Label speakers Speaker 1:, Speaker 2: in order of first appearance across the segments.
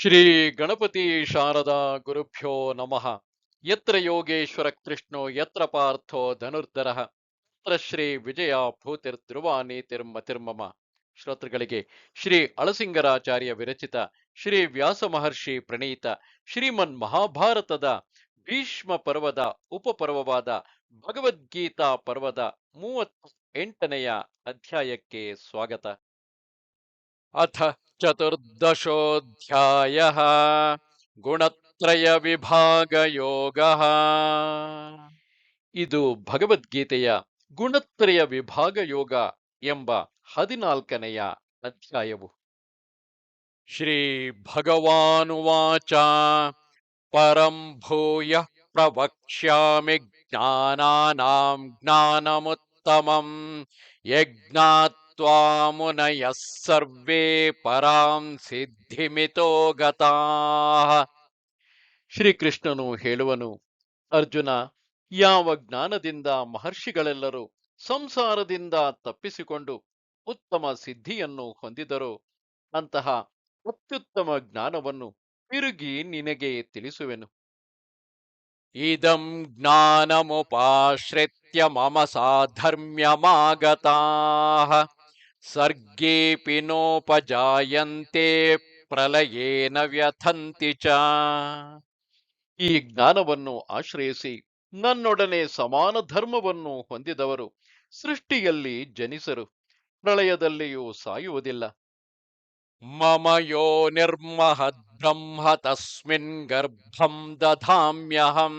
Speaker 1: ಶ್ರೀ ಗಣಪತಿ ಶಾರದಾ ಗುರುಭ್ಯೋ ನಮಃ. ಯತ್ರ ಯೋಗೇಶ್ವರ ಕೃಷ್ಣೋ ಯತ್ರ ಪಾರ್ಥೋ ಧನುರ್ಧರಃ ತತ್ರ ಶ್ರೀ ವಿಜಯ ಭೂತಿರ್ಧ್ರುವ ನೀತಿರ್ಮತಿರ್ಮಮ. ಶ್ರೋತೃಗಳಿಗೆ ಶ್ರೀ ಅಳಸಿಂಗರಾಚಾರ್ಯ ವಿರಚಿತ ಶ್ರೀ ವ್ಯಾಸ ಮಹರ್ಷಿ ಪ್ರಣೀತ ಶ್ರೀಮನ್ ಮಹಾಭಾರತದ ಭೀಷ್ಮ ಪರ್ವದ ಉಪಪರ್ವವಾದ ಭಗವದ್ಗೀತಾ ಪರ್ವದ 38ನೆಯ ಅಧ್ಯಾಯಕ್ಕೆ ಸ್ವಾಗತ. ಅಥ ಚತುರ್ದಶೋऽಧ್ಯಾಯಃ ಗುಣತ್ರಯ ವಿಭಾಗ ಯೋಗ. ಇದು ಭಗವದ್ಗೀತೆಯ ಗುಣತ್ರಯ ವಿಭಾಗ ಯೋಗ ಎಂಬ 14ನೆಯ ಅಧ್ಯಾಯವು. ಶ್ರೀ ಭಗವಾನುವಾಚ ಪರಂ ಭೂಯಃ ಪ್ರವಕ್ಷ್ಯಾಮಿ ಜ್ಞಾನಾನಾಂ ಜ್ಞಾನಮುತ್ತಮಂ ಯಜ್ಞಾತ್ವಾ ಮುನಯಃ ಸರ್ವೇ ಪರಾಂ ಸಿದ್ಧಿಮಿತೋ ಗತಾಃ. ಶ್ರೀಕೃಷ್ಣನು ಹೇಳುವನು, ಅರ್ಜುನ, ಯಾವ ಜ್ಞಾನದಿಂದ ಮಹರ್ಷಿಗಳೆಲ್ಲರೂ ಸಂಸಾರದಿಂದ ತಪ್ಪಿಸಿಕೊಂಡು ಉತ್ತಮ ಸಿದ್ಧಿಯನ್ನು ಹೊಂದಿದರೋ ಅಂತಹ ಅತ್ಯುತ್ತಮ ಜ್ಞಾನವನ್ನು ತಿರುಗಿ ನಿನಗೆ ತಿಳಿಸುವೆನು. ಇದಂ ಜ್ಞಾನಮುಪಾಶ್ರಿತ್ಯ ಮಮ ಸಾಧರ್ಮ್ಯಮಾಗತಾಃ ಸರ್ಗೇಪಿ ನೋಪಜಾಯಂತೆ ಪ್ರಲಯೇನ ವ್ಯಥಂತಿ ಚ. ಈ ಜ್ಞಾನವನ್ನು ಆಶ್ರಯಿಸಿ ನನ್ನೊಡನೆ ಸಮಾನ ಧರ್ಮವನ್ನು ಹೊಂದಿದವರು ಸೃಷ್ಟಿಯಲ್ಲಿ ಜನಿಸರು, ಪ್ರಳಯದಲ್ಲಿಯೂ ಸಾಯುವುದಿಲ್ಲ. ಮಮ ಯೋ ನಿರ್ಮಹದ್ ಬ್ರಹ್ಮ ತಸ್ಮಿನ್ ಗರ್ಭಂ ದಧಾಮ್ಯಹಂ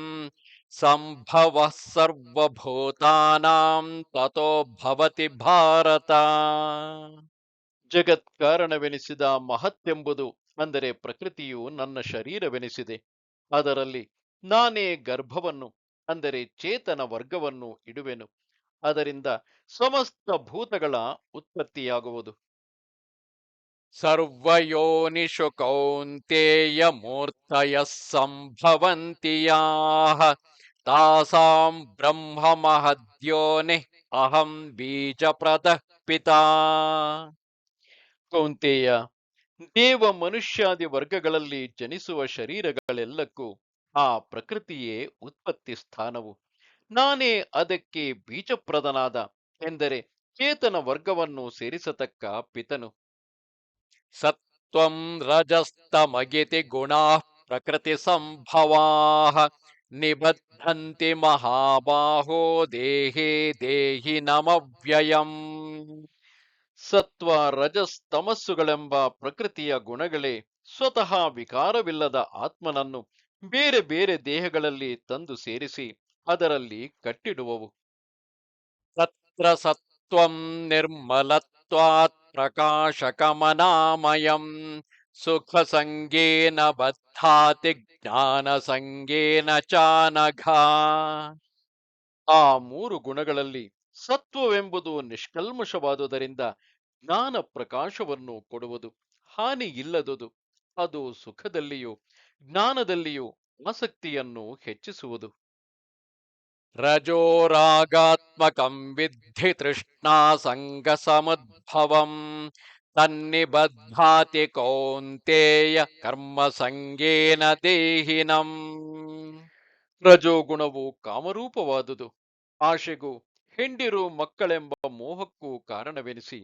Speaker 1: ಸಂಭವಃ ಸರ್ವಭೂತಾನಾಂ ತತೋ ಭವತಿ ಭಾರತ. ಜಗತ್ಕಾರಣವೆನಿಸಿದ ಮಹತ್ತೆಂಬುದು ಅಂದರೆ ಪ್ರಕೃತಿಯು ನನ್ನ ಶರೀರವೆನಿಸಿದೆ. ಅದರಲ್ಲಿ ನಾನೇ ಗರ್ಭವನ್ನು ಅಂದರೆ ಚೇತನ ವರ್ಗವನ್ನು ಇಡುವೆನು. ಅದರಿಂದ ಸಮಸ್ತ ಭೂತಗಳ ಉತ್ಪತ್ತಿಯಾಗುವುದು. ಸರ್ವಯೋನಿಷು ಕೌಂತೇಯ ಮೂರ್ತಯಃ ಸಂಭವಂತಿ ಯಾಃ ತಾಸಾಂ ಬ್ರಹ್ಮ ಮಹದ್ಯೋನಿಃ ಅಹಂ ಬೀಜಪ್ರದಃ ಪಿತಾ. ಕೌಂತೇಯ, ದೇವ ಮನುಷ್ಯಾದಿ ವರ್ಗಗಳಲ್ಲಿ ಜನಿಸುವ ಶರೀರಗಳೆಲ್ಲಕ್ಕೂ ಆ ಪ್ರಕೃತಿಯೇ ಉತ್ಪತ್ತಿ ಸ್ಥಾನವು. ನಾನೇ ಅದಕ್ಕೆ ಬೀಜಪ್ರದನಾದ ಎಂದರೆ ಚೇತನ ವರ್ಗವನ್ನು ಸೇರಿಸತಕ್ಕ ಪಿತನು. ಸತ್ವಂ ರಜಸ್ತಮಗಿತಿ ಗುಣಾಃ ಪ್ರಕೃತಿ ಸಂಭವಾಃ ನಿಬದ್ಧಂತಿ ಮಹಾಬಾಹೋ ದೇಹೇ ದೇಹಿ ನಮವ್ಯಯಂ. ಸತ್ವ ರಜಸ್ ತಮಸ್ಸುಗಳೆಂಬ ಪ್ರಕೃತಿಯ ಗುಣಗಳೇ ಸ್ವತಃ ವಿಕಾರವಿಲ್ಲದ ಆತ್ಮನನ್ನು ಬೇರೆ ಬೇರೆ ದೇಹಗಳಲ್ಲಿ ತಂದು ಸೇರಿಸಿ ಅದರಲ್ಲಿ ಕಟ್ಟಿಡುವವು. ತತ್ರ ಸತ್ವಂ ನಿರ್ಮಲತ್ವಾತ್ ಪ್ರಕಾಶಕಮನಾಮಯಂ ಸುಖ ಸಂಗೇನ ಬದ್ಧಾತಿ ಜ್ಞಾನ ಸಂಗೇನ ಚಾನಘ. ಆ ಮೂರು ಗುಣಗಳಲ್ಲಿ ಸತ್ವವೆಂಬುದು ನಿಷ್ಕಲ್ಮಶವಾದುದರಿಂದ ಜ್ಞಾನ ಪ್ರಕಾಶವನ್ನು ಕೊಡುವುದು, ಹಾನಿ ಇಲ್ಲದುದು. ಅದು ಸುಖದಲ್ಲಿಯೂ ಜ್ಞಾನದಲ್ಲಿಯೂ ಆಸಕ್ತಿಯನ್ನು ಹೆಚ್ಚಿಸುವುದು. ರಜೋರಾಗಾತ್ಮಕಂ ವಿದ್ಧಿ ತೃಷ್ಣಾ ಸಂಗ ಸಮುದ್ಭವಂ ತನ್ನಿಬದ್ಧಾತಿ ಕೌಂತೇಯ ಕರ್ಮ ಸಂಗೇನ ದೇಹಿನಂ. ರಜೋಗುಣವು ಕಾಮರೂಪವಾದುದು, ಆಶೆಗೂ ಹೆಂಡಿರು ಮಕ್ಕಳೆಂಬ ಮೋಹಕ್ಕೂ ಕಾರಣವೆನಿಸಿ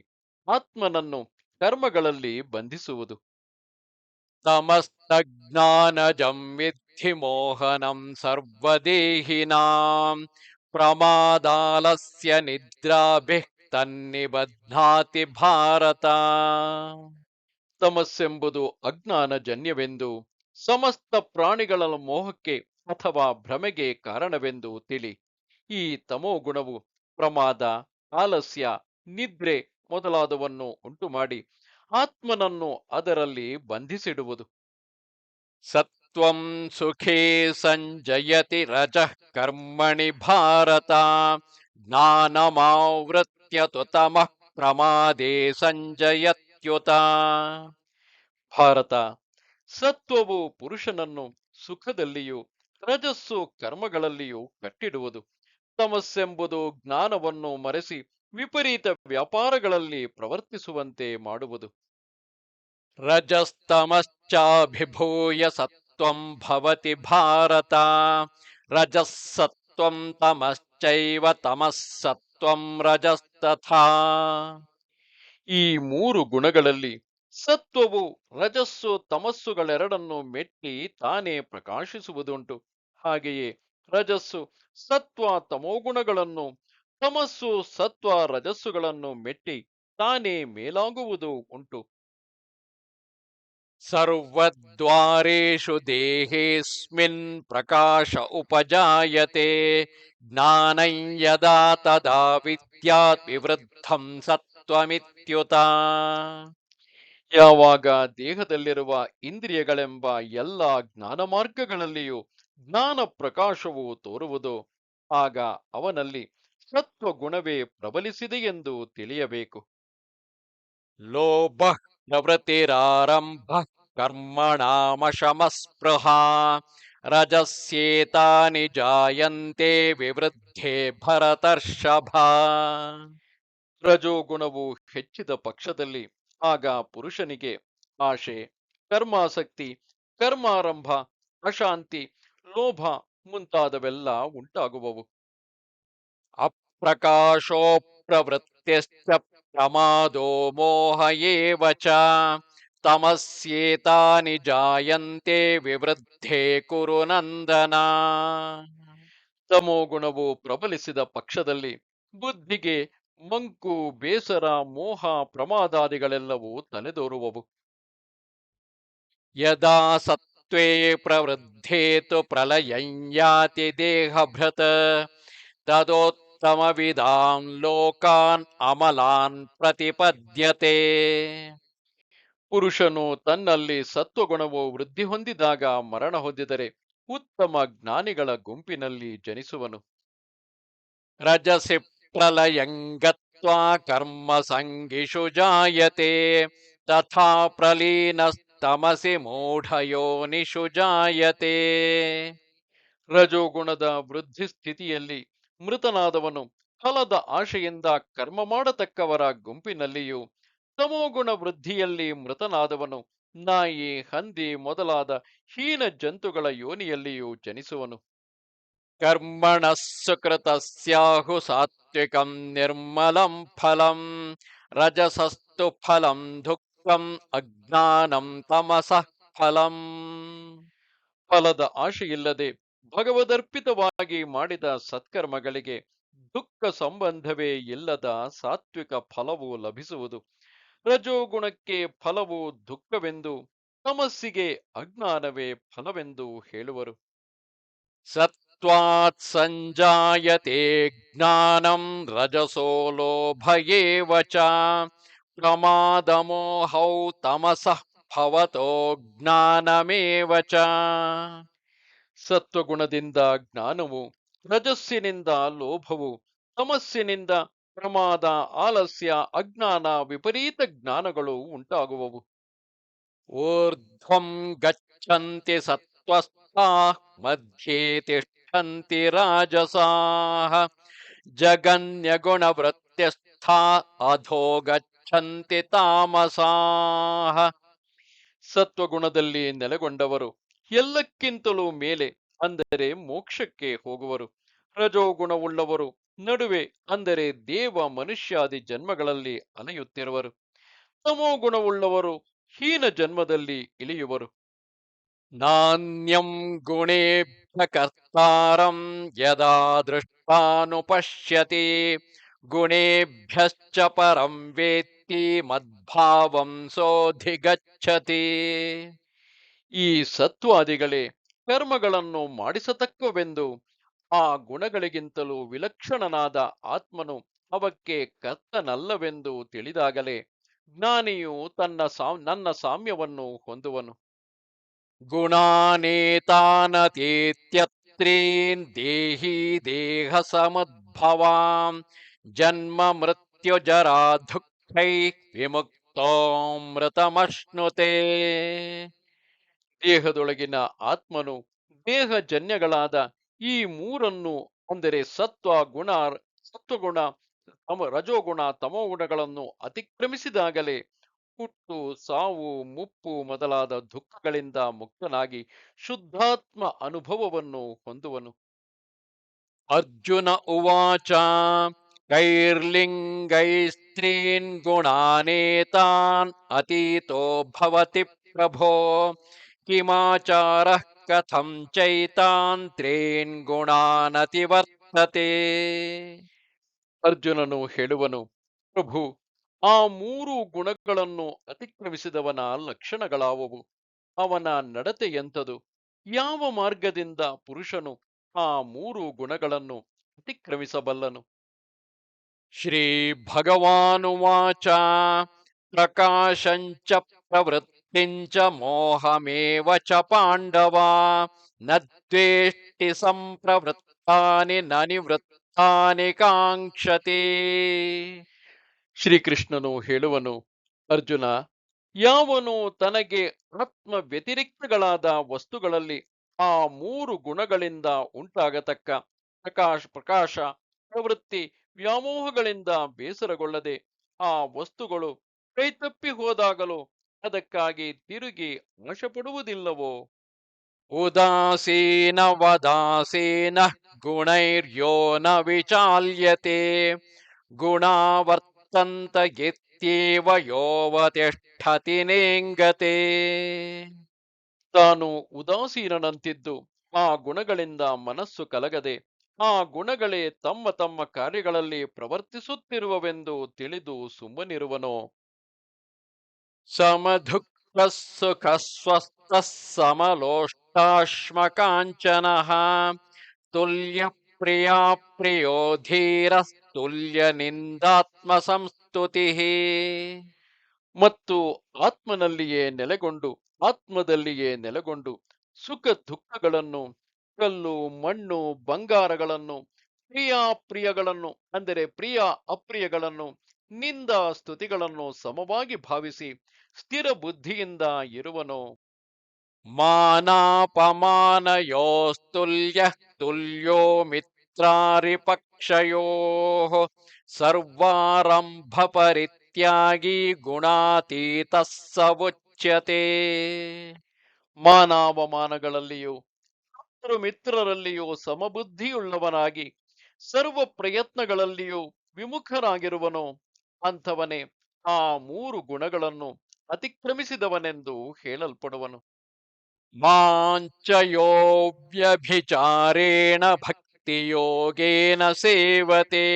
Speaker 1: ಆತ್ಮನನ್ನು ಕರ್ಮಗಳಲ್ಲಿ ಬಂಧಿಸುವುದು. ತಮಸ್ತಜ್ಞಾನಜಂ ವಿದ್ಧಿ ಮೋಹನಂ ಸರ್ವದೇಹಿನಾಂ ಪ್ರಮಾದಾಲಸ್ಯ ನಿದ್ರಾಭಿಃ ತನ್ನಿಬಧ್ನಾತಿ ಭಾರತ. ತಮಸ್ಸೆಂಬುದು ಅಜ್ಞಾನಜನ್ಯವೆಂದು, ಸಮಸ್ತ ಪ್ರಾಣಿಗಳ ಮೋಹಕ್ಕೆ ಅಥವಾ ಭ್ರಮೆಗೆ ಕಾರಣವೆಂದು ತಿಳಿ. ಈ ತಮೋಗುಣವು ಪ್ರಮಾದ, ಆಲಸ್ಯ, ನಿದ್ರೆ ಮೊದಲಾದವನ್ನು ಉಂಟುಮಾಡಿ ಆತ್ಮನನ್ನು ಅದರಲ್ಲಿ ಬಂಧಿಸಿಡುವುದು. ಸತ್ವಂ ಸುಖೇ ಸಂಜಯತಿ ರಜಃ ಕರ್ಮಣಿ ಭಾರತ ಜ್ಞಾನಮಾವೃತ್ಯ ತು ತಮಃ ಪ್ರಮಾದೇ ಸಂಜಯತ್ಯುತ. ಭಾರತ, ಸತ್ವವು ಪುರುಷನನ್ನು ಸುಖದಲ್ಲಿಯೂ ರಜಸ್ಸು ಕರ್ಮಗಳಲ್ಲಿಯೂ ಕಟ್ಟಿಡುವುದು. ತಮಸ್ಸೆಂಬುದು ಜ್ಞಾನವನ್ನು ಮರೆಸಿ ವಿಪರೀತ ವ್ಯಾಪಾರಗಳಲ್ಲಿ ಪ್ರವರ್ತಿಸುವಂತೆ ಮಾಡುವುದು. ರಜಸ್ತಮಶ್ಚಾಭಿಭೂಯ ಸತ್ವಂ ಭವತಿ ಭಾರತ. ರಜಃ ಸತ್ವಂ ತಮಶ್ಚೈವ ತಮಃ ಸತ್ವಂ ರಜಸ್ತಥಾ. ಈ ಮೂರು ಗುಣಗಳಲ್ಲಿ ಸತ್ವವು ರಜಸ್ಸು ತಮಸ್ಸುಗಳೆರಡನ್ನು ಮೆಟ್ಟಿ ತಾನೇ ಪ್ರಕಾಶಿಸುವುದುಂಟು. ಹಾಗೆಯೇ ರಜಸ್ಸು ಸತ್ವ ತಮೋಗುಣಗಳನ್ನು, ತಮಸ್ಸು ಸತ್ವ ರಜಸ್ಸುಗಳನ್ನು ಮೆಟ್ಟಿ ತಾನೇ ಮೇಲಾಗುವುದು ಉಂಟು. ಸರ್ವದ್ವಾರೇಷು ದೇಹೇಸ್ಮಿನ್ ಪ್ರಕಾಶ ಉಪಜಾಯತೆ ಜ್ಞಾನಂ ಯದಾ ತದಾ ವಿದ್ಯಾತ್ ವಿವೃದ್ಧಂ ಸತ್ವಮಿತ್ಯುತ. ಯಾವಾಗ ದೇಹದಲ್ಲಿರುವ ಇಂದ್ರಿಯಗಳೆಂಬ ಎಲ್ಲ ಜ್ಞಾನ ಮಾರ್ಗಗಳಲ್ಲಿಯೂ ಜ್ಞಾನ ಪ್ರಕಾಶವು ತೋರುವುದೋ ಆಗ ಅವನಲ್ಲಿ ಸತ್ವ ಗುಣವೇ ಪ್ರಬಲಿಸಿದೆ ಎಂದು ತಿಳಿಯಬೇಕು. ಲೋಭ ಪ್ರವೃತ್ತಿರಾರಂಭ ಕರ್ಮಣಾಮಶಮಸ್ಪೃಹಾ ರಜಸ್ಯೇತಾನಿ ಜಾಯಂತೆ ವಿವೃದ್ಧೆ ಭರತರ್ಷಭ. ರಜೋಗುಣವು ಹೆಚ್ಚಿದ ಪಕ್ಷದಲ್ಲಿ ಆಗ ಪುರುಷನಿಗೆ ಆಶೆ, ಕರ್ಮಾಸಕ್ತಿ, ಕರ್ಮಾರಂಭ, ಅಶಾಂತಿ, ಲೋಭ ಮುಂತಾದವೆಲ್ಲ ಉಂಟಾಗುವವು. ಅಪ್ರಕಾಶೋ ಪ್ರವೃತ್ತಿಶ್ಚ ಪ್ರಮಾದೋ ಮೋಹ ಏವ ಚ ತಮಸ್ಯೇತಾನಿ ಜಾಯಂತೆ ವಿವೃದ್ಧೆ ಕುರು ನಂದನ. ತಮೋಗುಣವು ಪ್ರಬಲಿಸಿದ ಪಕ್ಷದಲ್ಲಿ ಬುದ್ಧಿಗೆ ಮಂಕು, ಬೇಸರ, ಮೋಹ, ಪ್ರಮಾದಾದಿಗಳೆಲ್ಲವೂ ತಲೆದೋರುವವು. ಯದಾ ಸತ್ವೇ ಪ್ರವೃದ್ಧೇತು ಪ್ರಲಯಂ ಯಾತಿ ದೇಹಭೃತ್ ತದೋತ್ತಮವಿದಾನ್ ಲೋಕಾನ್ ಅಮಲಾನ್ ಪ್ರತಿಪದ್ಯತೆ. ಪುರುಷನು ತನ್ನಲ್ಲಿ ಸತ್ವಗುಣವು ವೃದ್ಧಿ ಹೊಂದಿದಾಗ ಮರಣ ಹೊಂದಿದರೆ ಉತ್ತಮ ಜ್ಞಾನಿಗಳ ಗುಂಪಿನಲ್ಲಿ ಜನಿಸುವನು. ರಜಸಿ ಪ್ರಲಯಂ ಗತ್ವಾ ಕರ್ಮ ಸಂಗಿಷು ಜಾಯತೆ ತಥಾ ಪ್ರಲೀನಸ್ತಮಸಿ ಮೂಢಯೋನಿಷು ಜಾಯತೆ. ರಜೋಗುಣದ ವೃದ್ಧಿ ಸ್ಥಿತಿಯಲ್ಲಿ ಮೃತನಾದವನು ಫಲದ ಆಶೆಯಿಂದ ಕರ್ಮ ಮಾಡತಕ್ಕವರ ಗುಂಪಿನಲ್ಲಿಯೂ, ತಮೋಗುಣ ವೃದ್ಧಿಯಲ್ಲಿ ಮೃತನಾದವನು ನಾಯಿ, ಹಂದಿ ಮೊದಲಾದ ಹೀನ ಜಂತುಗಳ ಯೋನಿಯಲ್ಲಿಯೂ ಜನಿಸುವನು. ಕರ್ಮಣಃ ಸುಕೃತಸ್ಯಾಹು ಸಾತ್ವಿಕಂ ನಿರ್ಮಲಂ ಫಲಂ ರಜಸಸ್ತು ಫಲಂ ದುಃಖಂ ಅಜ್ಞಾನಂ ತಮಸಃ ಫಲಂ. ಫಲದ ಆಶೆಯಿಲ್ಲದೆ ಭಗವದರ್ಪಿತವಾಗಿ ಮಾಡಿದ ಸತ್ಕರ್ಮಗಳಿಗೆ ದುಃಖ ಸಂಬಂಧವೇ ಇಲ್ಲದ ಸಾತ್ವಿಕ ಫಲವು ಲಭಿಸುವುದು. ರಜೋಗುಣಕ್ಕೆ ಫಲವು ದುಃಖವೆಂದು, ತಮಸ್ಸಿಗೆ ಅಜ್ಞಾನವೇ ಫಲವೆಂದು ಹೇಳುವರು. ಸತ್ವಾತ್ ಸಂಜಾಯತೆ ಜ್ಞಾನಂ ರಜಸೋ ಲೋಭ ಏವ ಚ ಪ್ರಮಾದಮೋಹೌ ತಮಸಃ ಭವತೋ ಜ್ಞಾನಮೇವ ಚ. ಸತ್ವಗುಣದಿಂದ ಜ್ಞಾನವು, ರಜಸ್ಸಿನಿಂದ ಲೋಭವು, ತಮಸ್ಸಿನಿಂದ ಪ್ರಮಾದ, ಆಲಸ್ಯ, ಅಜ್ಞಾನ, ವಿಪರೀತ ಜ್ಞಾನಗಳು ಉಂಟಾಗುವವು. ಊರ್ಧ್ವಂ ಗಚ್ಚಂತಿ ಸತ್ವಸ್ಥಾಃ ಮಧ್ಯೆ ತಿಷ್ಠಂತಿ ರಾಜಸಾಃ ಜಗನ್ಯಗುಣವೃತ್ತಿಸ್ಥಾ ಅಧೋ ಗಚ್ಚಂತಿ ತಾಮಸಾಃ. ಸತ್ವಗುಣದಲ್ಲಿ ನೆಲೆಗೊಂಡವರು ಎಲ್ಲಕ್ಕಿಂತಲೂ ಮೇಲೆ ಅಂದರೆ ಮೋಕ್ಷಕ್ಕೆ ಹೋಗುವರು. ರಜೋಗುಣವುಳ್ಳವರು ನಡುವೆ ಅಂದರೆ ದೇವ ಮನುಷ್ಯಾದಿ ಜನ್ಮಗಳಲ್ಲಿ ಅಲೆಯುತ್ತಿರುವರು. ತಮೋಗುಣವುಳ್ಳವರು ಹೀನ ಜನ್ಮದಲ್ಲಿ ಇಳಿಯುವರು. ನಾಣ್ಯಂ ಗುಣೇಭ್ಯ ಕರ್ತಾರಂ ಯದಾ ದೃಷ್ಟಾನುಪಶ್ಯತಿ ಗುಣೇಭ್ಯಶ್ಚ ಪರಂ ವೇತ್ತಿ ಮದ್ಭಾವಂ ಸೋಧಿಗಚ್ಚತಿ. ಈ ಸತ್ವಾದಿಗಳೇ ಕರ್ಮಗಳನ್ನು ಮಾಡಿಸತಕ್ಕವೆಂದು, ಆ ಗುಣಗಳಿಗಿಂತಲೂ ವಿಲಕ್ಷಣನಾದ ಆತ್ಮನು ಅವಕ್ಕೆ ಕರ್ತನಲ್ಲವೆಂದು ತಿಳಿದಾಗಲೇ ಜ್ಞಾನಿಯು ನನ್ನ ಸಾಮ್ಯವನ್ನು ಹೊಂದುವನು. ಗುಣಾನೇತಾನತೀತ್ಯತ್ರೀನ್ ದೇಹಿ ದೇಹ ಸಮದ್ಭವಾಂ ಜನ್ಮ ಮೃತ್ಯು ಜರಾ ದುಃಖೈ ವಿಮುಕ್ತೋಮೃತಮಶ್ನುತೆ. ದೇಹದೊಳಗಿನ ಆತ್ಮನು ದೇಹಜನ್ಯಗಳಾದ ಈ ಮೂರನ್ನು ಅಂದರೆ ಸತ್ವಗುಣ, ರಜೋಗುಣ, ತಮೋಗುಣಗಳನ್ನು ಅತಿಕ್ರಮಿಸಿದಾಗಲೇ ಹುಟ್ಟು, ಸಾವು, ಮುಪ್ಪು ಮೊದಲಾದ ದುಃಖಗಳಿಂದ ಮುಕ್ತನಾಗಿ ಶುದ್ಧಾತ್ಮ ಅನುಭವವನ್ನು ಹೊಂದುವನು. ಅರ್ಜುನ ಉವಾಚ ಕೈರ್ಲಿಂಗೈಸ್ತ್ರೀನ್ ಗುಣಾನೇತಾನ್ ಅತೀತೋ ಭವತಿ ಪ್ರಭೋ ಕಿಮಾಚಾರಃ ಕಥಂ ಚೈತಾನ್ ತ್ರೀನ್ ಗುಣಾನತಿವರ್ತತೆ. ಅರ್ಜುನನು ಹೇಳುವನು, ಪ್ರಭು, ಆ ಮೂರು ಗುಣಗಳನ್ನು ಅತಿಕ್ರಮಿಸಿದವನ ಲಕ್ಷಣಗಳಾವವು? ಅವನ ನಡತೆ ಎಂಥದು? ಯಾವ ಮಾರ್ಗದಿಂದ ಪುರುಷನು ಆ ಮೂರು ಗುಣಗಳನ್ನು ಅತಿಕ್ರಮಿಸಬಲ್ಲನು? ಶ್ರೀ ಭಗವಾನುವಾಚ ಪ್ರಕಾಶಂಚ ಪ್ರವೃತ್ತಿಂಚ ಮೋಹಮೇವ ಚ ಪಾಂಡವ ನ ದ್ವೇಷ್ಟಿ ಸಂಪ್ರವೃತ್ತಾನಿ ನ ನಿವೃತ್ತಾನಿ ಕಾಂಕ್ಷತೆ. ಶ್ರೀಕೃಷ್ಣನು ಹೇಳುವನು, ಅರ್ಜುನ, ಯಾವನು ತನಗೆ ಆತ್ಮ ವ್ಯತಿರಿಕ್ತಗಳಾದ ವಸ್ತುಗಳಲ್ಲಿ ಆ ಮೂರು ಗುಣಗಳಿಂದ ಉಂಟಾಗತಕ್ಕ ಪ್ರಕಾಶ, ಪ್ರವೃತ್ತಿ, ವ್ಯಾಮೋಹಗಳಿಂದ ಬೇಸರಗೊಳ್ಳದೆ ಆ ವಸ್ತುಗಳು ಕೈತಪ್ಪಿ ಹೋದಾಗಲೂ ಅದಕ್ಕಾಗಿ ತಿರುಗಿ ಆಶಪಡುವುದಿಲ್ಲವೋ? ಉದಾಸೀನ ವದಾಸೀನ ಗುಣೈರ್ಯೋ ನ ವಿಚಾಲ್ಯತೆ ಗುಣಾವರ್ತಂತ ಗೆತ್ಯೇವ ಯೋವತಿಷ್ಠತಿ ನೇಂಗತೆ. ತಾನು ಉದಾಸೀನನಂತಿದ್ದು ಆ ಗುಣಗಳಿಂದ ಮನಸ್ಸು ಕಲಗದೆ ಆ ಗುಣಗಳೇ ತಮ್ಮ ತಮ್ಮ ಕಾರ್ಯಗಳಲ್ಲಿ ಪ್ರವರ್ತಿಸುತ್ತಿರುವವೆಂದು ತಿಳಿದು ಸುಮ್ಮನಿರುವನೋ? ಸಮದುಃಖ ಸುಖ ಸ್ವಸ್ಥ ಸಮಲೋಷ್ಟಾಶ್ಮಕಾಂಚನಃ ತುಲ್ಯ ಪ್ರಿಯಾ ಪ್ರಿಯೋ ಧೀರ ತುಲ್ಯ ನಿಂದಾತ್ಮ ಸಂಸ್ತುತಿ. ಮತ್ತು ಆತ್ಮನಲ್ಲಿಯೇ ನೆಲೆಗೊಂಡು ಸುಖ ದುಃಖಗಳನ್ನು, ಕಲ್ಲು ಮಣ್ಣು ಬಂಗಾರಗಳನ್ನು, ಪ್ರಿಯಗಳನ್ನು ಅಂದರೆ ಪ್ರಿಯ ಅಪ್ರಿಯಗಳನ್ನು, ನಿಂದ ಸ್ತುತಿಗಳನ್ನು ಸಮವಾಗಿ ಭಾವಿಸಿ ಸ್ಥಿರ ಬುದ್ಧಿಯಿಂದ ಇರುವನೋ? ಮಾನಾಪಮಾನಯೋಸ್ತುಲ್ಯ ತುಲ್ಯೋ ಮಿತ್ರಾರಿಪಕ್ಷಯೋ ಸರ್ವಾರಂಭ ಪರಿತ್ಯಾಗಿ ಗುಣಾತೀತ ಸ ಉಚ್ಯತೆ. ಮಾನಾವಮಾನಗಳಲ್ಲಿಯೂ ಮಿತ್ರರಲ್ಲಿಯೂ ಸಮಬುದ್ಧಿಯುಳ್ಳವನಾಗಿ ಸರ್ವ ಪ್ರಯತ್ನಗಳಲ್ಲಿಯೂ ವಿಮುಖನಾಗಿರುವನೋ ಅಂಥವನೇ ಆ ಮೂರು ಗುಣಗಳನ್ನು ಅತಿಕ್ರಮಿಸಿದವನೆಂದು ಹೇಳಲ್ಪಡುವನು. ಮಾಂಚಯೋ ವ್ಯಭಿಚಾರೇಣ ಭಕ್ತಿಯೋಗೇನ ಸೇವತೆ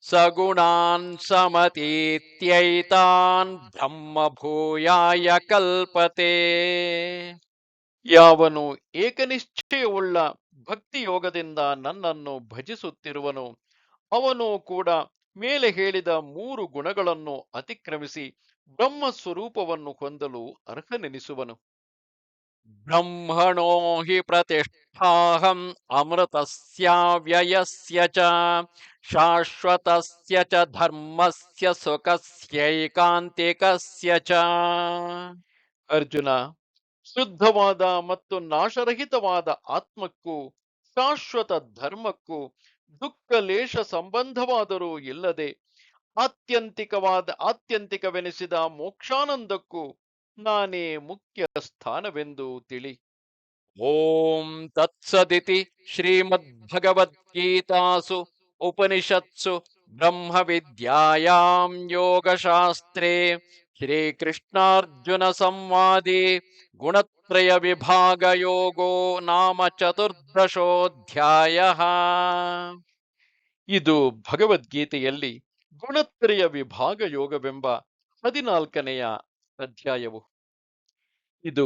Speaker 1: ಸಗುಣಾನ್ ಸಮತೀತ್ಯೈತಾನ್ ಬ್ರಹ್ಮಭೂಯಾಯ ಕಲ್ಪತೆ. ಯಾವನು ಏಕನಿಶ್ಚಯವುಳ್ಳ ಭಕ್ತಿಯೋಗದಿಂದ ನನ್ನನ್ನು ಭಜಿಸುತ್ತಿರುವನು ಅವನು ಕೂಡ ಮೇಲೆ ಹೇಳಿದ ಮೂರು ಗುಣಗಳನ್ನು ಅತಿಕ್ರಮಿಸಿ ಬ್ರಹ್ಮ ಸ್ವರೂಪವನ್ನು ಹೊಂದಲು ಅರ್ಹನೆನಿಸುವನು. ಬ್ರಹ್ಮಣೋ ಹಿ ಪ್ರತಿಷ್ಠಾಹಂ ಅಮೃತಸ್ಯಾವ್ಯಯಸ್ಯ ಚ ಶಾಶ್ವತಸ್ಯ ಚ ಧರ್ಮಸ್ಯ ಸುಖಸ್ಯೈಕಾಂತಿಕಸ್ಯ ಚ. ಅರ್ಜುನ, ಶುದ್ಧವಾದ ಮತ್ತು ನಾಶರಹಿತವಾದ ಆತ್ಮಕ್ಕೂ ಶಾಶ್ವತ ಧರ್ಮಕ್ಕೂ ದುಃಖ ಲೇಷ ಸಂಬಂಧವಾದರೂ ಇಲ್ಲದೆ ಆತ್ಯಂತಿಕವೆನಿಸಿದ ಮೋಕ್ಷಾನಂದಕ್ಕೂ ನಾನೇ ಮುಖ್ಯ ಸ್ಥಾನವೆಂದು ತಿಳಿ. ಓಂ ತತ್ಸದಿತಿ ಶ್ರೀಮದ್ಭಗವದ್ಗೀತಾಸು ಉಪನಿಷತ್ಸು ಬ್ರಹ್ಮವಿದ್ಯಾಯಾಂ ಯೋಗಶಾಸ್ತ್ರೇ ಶ್ರೀಕೃಷ್ಣಾರ್ಜುನ ಸಂವಾದೇ ಗುಣತ್ರಯ ವಿಭಾಗ ಯೋಗೋ ನಾಮ ಚತುರ್ದಶೋಧ್ಯಾಯಃ. ಇದು ಭಗವದ್ಗೀತೆಯಲ್ಲಿ ಗುಣತ್ರಯ ವಿಭಾಗ ಯೋಗವೆಂಬ 14ನೆಯ ಅಧ್ಯಾಯವು. ಇದು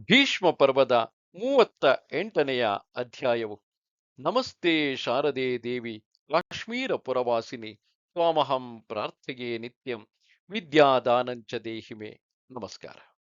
Speaker 1: ಭೀಷ್ಮ ಪರ್ವದ 38ನೆಯ ಅಧ್ಯಾಯವು. ನಮಸ್ತೆ ಶಾರದೆ ದೇವಿ ಕಾಶ್ಮೀರ ಪುರವಾಸಿನಿ ತ್ವಾಮಹಂ ಪ್ರಾರ್ಥೆಯೇ ನಿತ್ಯಂ ವಿದ್ಯಾದಾನಂಚ ದೇಹಿಮೆ. ನಮಸ್ಕಾರ.